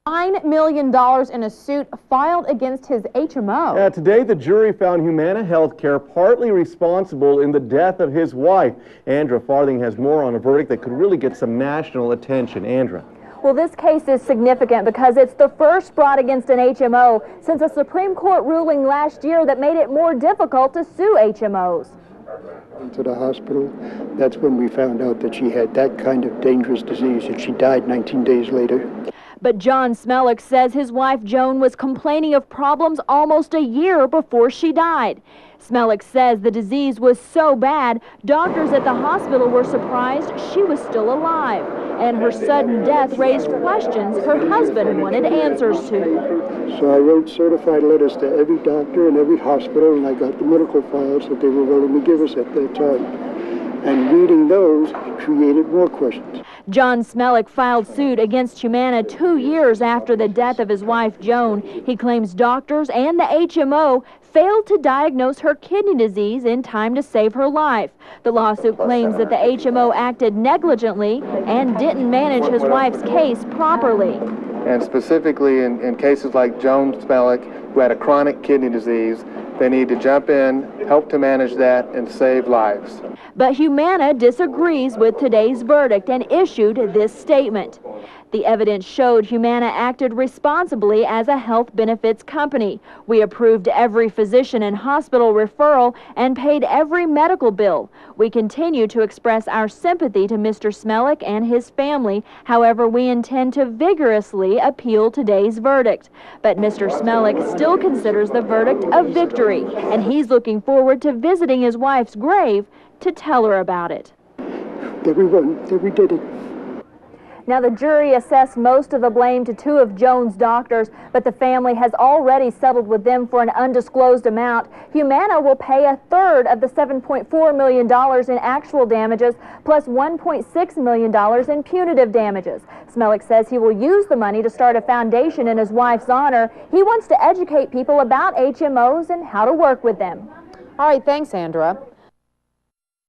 $9 million in a suit filed against his HMO. Today, the jury found Humana Healthcare partly responsible in the death of his wife. Andra Farthing has more on a verdict that could really get some national attention. Andra. Well, this case is significant because it's the first brought against an HMO since a Supreme Court ruling last year that made it more difficult to sue HMOs. To the hospital, that's when we found out that she had that kind of dangerous disease, and she died 19 days later. But Joan Smelik says his wife Joan was complaining of problems almost a year before she died. Smelik says the disease was so bad, doctors at the hospital were surprised she was still alive. And her sudden death raised questions her husband wanted answers to. So I wrote certified letters to every doctor and every hospital, and I got the medical files that they were willing to give us at that time. And reading those created more questions. Joan Smelik filed suit against Humana 2 years after the death of his wife Joan. He claims doctors and the HMO failed to diagnose her kidney disease in time to save her life. The lawsuit claims that the HMO acted negligently and didn't manage his wife's case properly. And specifically in cases like Joan Smelik, who had a chronic kidney disease, they need to jump in, help to manage that, and save lives. But Humana disagrees with today's verdict and issued this statement. The evidence showed Humana acted responsibly as a health benefits company. We approved every physician and hospital referral and paid every medical bill. We continue to express our sympathy to Mr. Smelik and his family. However, we intend to vigorously appeal today's verdict. But Mr. Smelik still considers the verdict a victory, and he's looking forward to visiting his wife's grave to tell her about it. That we won, that we did it. Now, the jury assessed most of the blame to 2 of Joan's doctors, but the family has already settled with them for an undisclosed amount. Humana will pay a third of the $7.4 million in actual damages, plus $1.6 million in punitive damages. Smelik says he will use the money to start a foundation in his wife's honor. He wants to educate people about HMOs and how to work with them. All right, thanks, Andra.